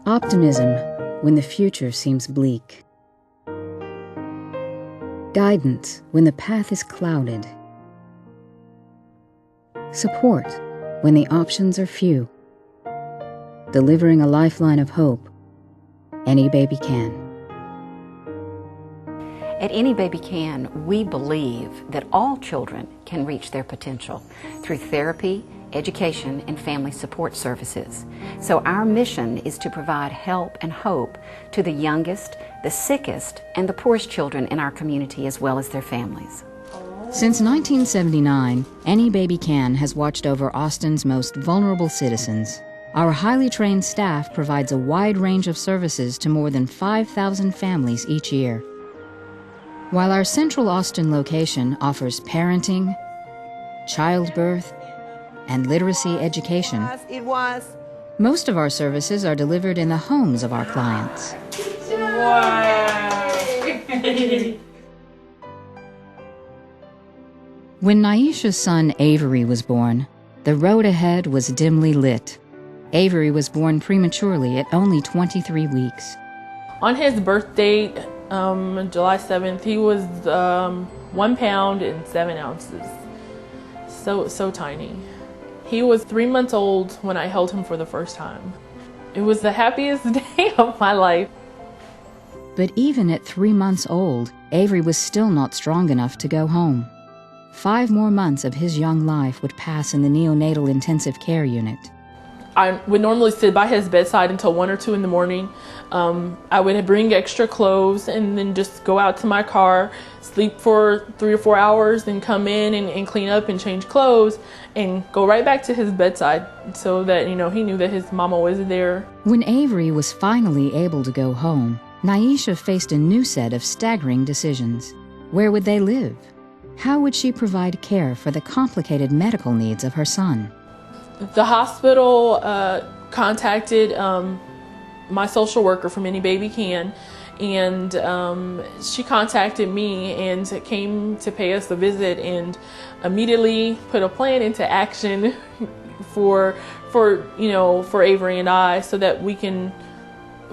Optimism when the future seems bleak. Guidance when the path is clouded. Support when the options are few. Delivering a lifeline of hope. Any Baby Can. At Any Baby Can, we believe that all children can reach their potential through therapy, education, and family support services. So our mission is to provide help and hope to the youngest, the sickest, and the poorest children in our community, as well as their families. Since 1979, Any Baby Can has watched over Austin's most vulnerable citizens. Our highly trained staff provides a wide range of services to more than 5,000 families each year. While our Central Austin location offers parenting, childbirth, and literacy education, most of our services are delivered in the homes of our clients. Wow. When Naisha's son Avery was born, the road ahead was dimly lit. Avery was born prematurely at only 23 weeks. On his birth date, July 7th, he was 1 pound and 7 ounces. So tiny. He was 3 months old when I held him for the first time. It was the happiest day of my life. But even at 3 months old, Avery was still not strong enough to go home. 5 more months of his young life would pass in the neonatal intensive care unit. I would normally sit by his bedside until 1 or 2 in the morning. I would bring extra clothes and then just go out to my car, sleep for 3 or 4 hours, then come in and clean up and change clothes and go right back to his bedside so that, he knew that his mama was there. When Avery was finally able to go home, Naisha faced a new set of staggering decisions. Where would they live? How would she provide care for the complicated medical needs of her son? The hospital contacted my social worker from Any Baby Can, and she contacted me and came to pay us a visit and immediately put a plan into action for Avery and I, so that we can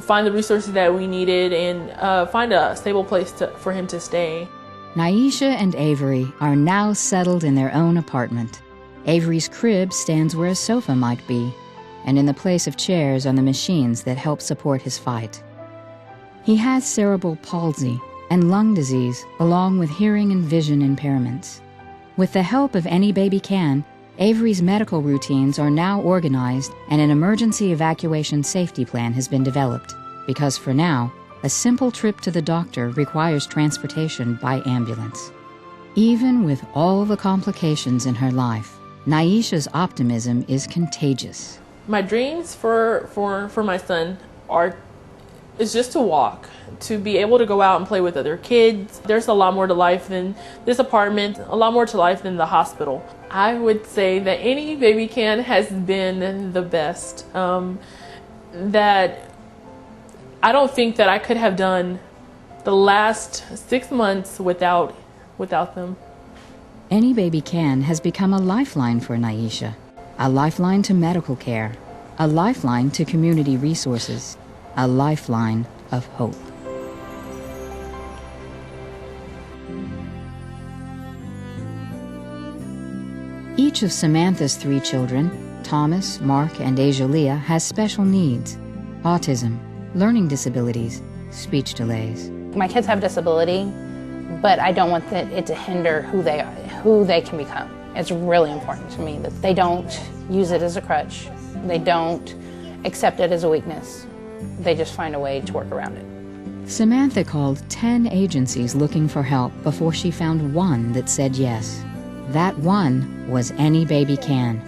find the resources that we needed and find a stable place for him to stay. Naisha and Avery are now settled in their own apartment. Avery's crib stands where a sofa might be, and in the place of chairs are the machines that help support his fight. He has cerebral palsy and lung disease, along with hearing and vision impairments. With the help of Any Baby Can, Avery's medical routines are now organized, and an emergency evacuation safety plan has been developed, because for now, a simple trip to the doctor requires transportation by ambulance. Even with all the complications in her life, Naisha's optimism is contagious. My dreams for my son is just to walk, to be able to go out and play with other kids. There's a lot more to life than this apartment, a lot more to life than the hospital. I would say that Any Baby Can has been the best. That I don't think that I could have done the last 6 months without them. Any Baby Can has become a lifeline for Naisha, a lifeline to medical care, a lifeline to community resources, a lifeline of hope. Each of Samantha's 3 children, Thomas, Mark, and Asia has special needs: autism, learning disabilities, speech delays. My kids have disability, but I don't want it to hinder who they can become. It's really important to me that they don't use it as a crutch. They don't accept it as a weakness. They just find a way to work around it. Samantha called 10 agencies looking for help before she found one that said yes. That one was Any Baby Can.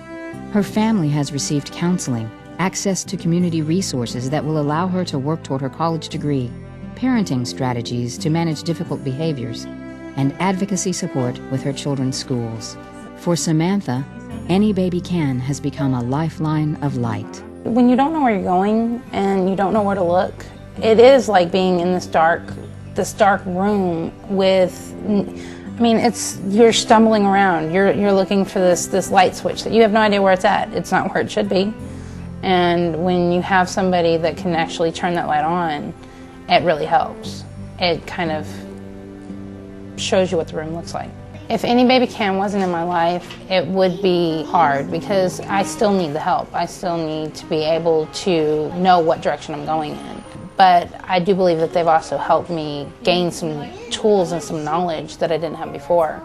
Her family has received counseling, access to community resources that will allow her to work toward her college degree, parenting strategies to manage difficult behaviors, and advocacy support with her children's schools. For Samantha, Any Baby Can has become a lifeline of light. When you don't know where you're going and you don't know where to look, it is like being in this dark room with, you're stumbling around. You're looking for this light switch that you have no idea where it's at. It's not where it should be. And when you have somebody that can actually turn that light on, it really helps. It kind of shows you what the room looks like. If Any Baby Can wasn't in my life, it would be hard because I still need the help. I still need to be able to know what direction I'm going in. But I do believe that they've also helped me gain some tools and some knowledge that I didn't have before,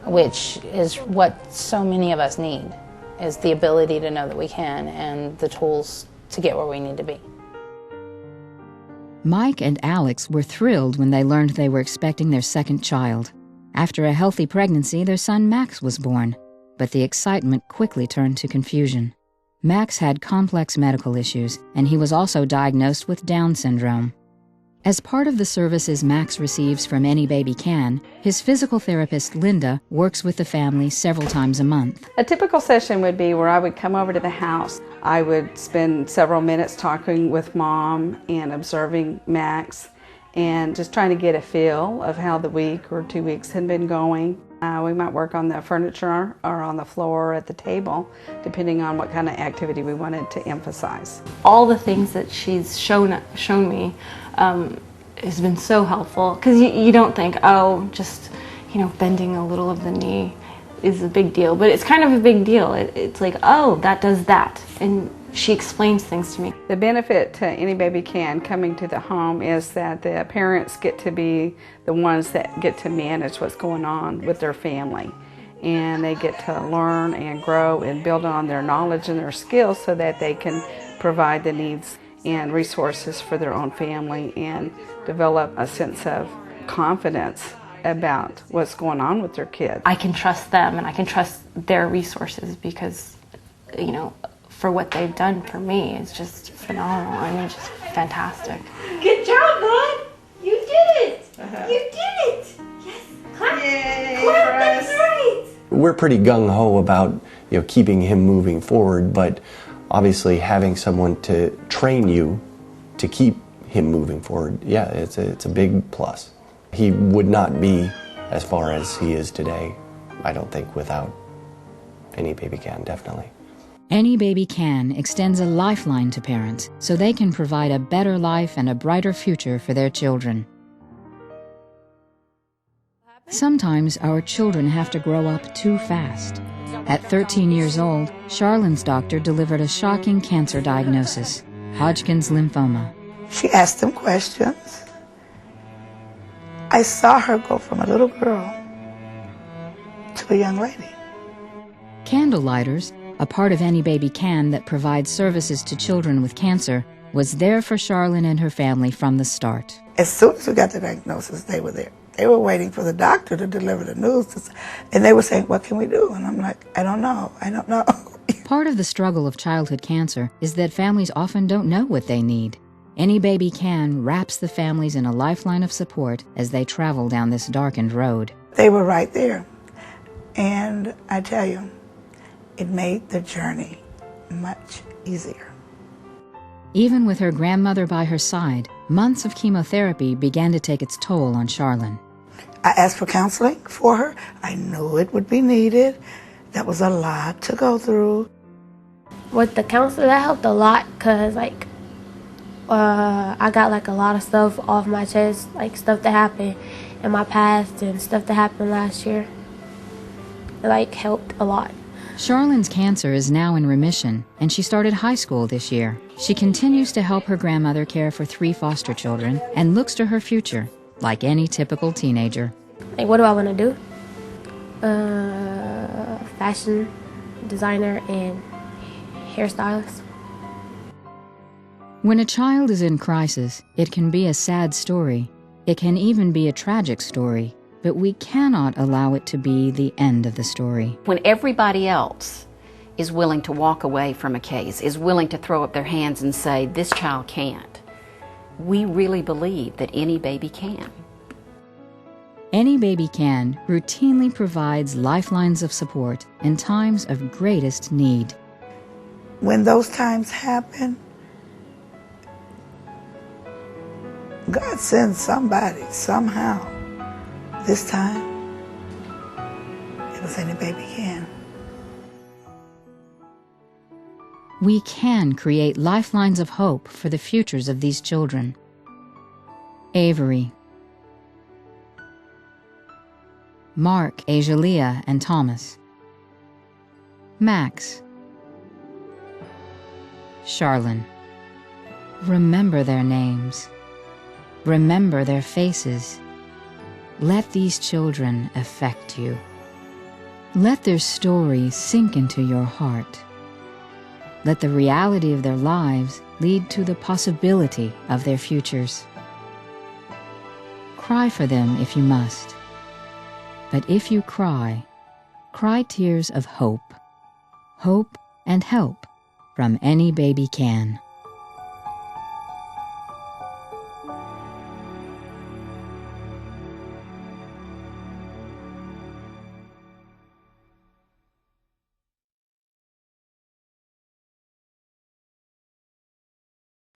which is what so many of us need, is the ability to know that we can and the tools to get where we need to be. Mike and Alex were thrilled when they learned they were expecting their second child. After a healthy pregnancy, their son Max was born, but the excitement quickly turned to confusion. Max had complex medical issues, and he was also diagnosed with Down syndrome. As part of the services Max receives from Any Baby Can, his physical therapist, Linda, works with the family several times a month. A typical session would be where I would come over to the house. I would spend several minutes talking with Mom and observing Max and just trying to get a feel of how the week or 2 weeks had been going. We might work on the furniture or on the floor or at the table, depending on what kind of activity we wanted to emphasize. All the things that she's shown me has been so helpful, because you don't think, oh, just bending a little of the knee is a big deal, but it's kind of a big deal. It's like, oh, that does that, and she explains things to me. The benefit to Any Baby Can coming to the home is that the parents get to be the ones that get to manage what's going on with their family, and they get to learn and grow and build on their knowledge and their skills so that they can provide the needs and resources for their own family and develop a sense of confidence about what's going on with their kids. I can trust them and I can trust their resources because, for what they've done for me is just phenomenal. I mean, just fantastic. Good job, bud. You did it. You did it. Yes. Clap. Yay, clap. That's right. We're pretty gung-ho about keeping him moving forward, but obviously having someone to train you to keep him moving forward, yeah, it's a big plus. He would not be as far as he is today, I don't think, without Any Baby Can, definitely. Any Baby Can extends a lifeline to parents so they can provide a better life and a brighter future for their children. Sometimes our children have to grow up too fast. At 13 years old, Charlene's doctor delivered a shocking cancer diagnosis, Hodgkin's lymphoma. She asked them questions. I saw her go from a little girl to a young lady. Candlelighters, a part of Any Baby Can that provides services to children with cancer, was there for Charlene and her family from the start. As soon as we got the diagnosis, they were there. They were waiting for the doctor to deliver the news, and they were saying, what can we do? And I'm like, I don't know. Part of the struggle of childhood cancer is that families often don't know what they need. Any Baby Can wraps the families in a lifeline of support as they travel down this darkened road. They were right there, and I tell you, it made the journey much easier. Even with her grandmother by her side, months of chemotherapy began to take its toll on Charlene. I asked for counseling for her. I knew it would be needed. That was a lot to go through. With the counselor, that helped a lot because, I got, a lot of stuff off my chest, stuff that happened in my past and stuff that happened last year. It, helped a lot. Charlene's cancer is now in remission, and she started high school this year. She continues to help her grandmother care for 3 foster children and looks to her future, like any typical teenager. What do I want to do? Fashion designer and hairstylist. When a child is in crisis, it can be a sad story. It can even be a tragic story. But we cannot allow it to be the end of the story. When everybody else is willing to walk away from a case, is willing to throw up their hands and say, this child can't, we really believe that Any Baby Can. Any Baby Can routinely provides lifelines of support in times of greatest need. When those times happen, God sends somebody, somehow. This time, it was Any Baby Can. We can create lifelines of hope for the futures of these children. Avery, Mark, Ajalia, and Thomas, Max, Charlene. Remember their names. Remember their faces. Let these children affect you. Let their story sink into your heart. Let the reality of their lives lead to the possibility of their futures. Cry for them if you must. But if you cry, cry tears of hope. Hope and help from Any Baby Can.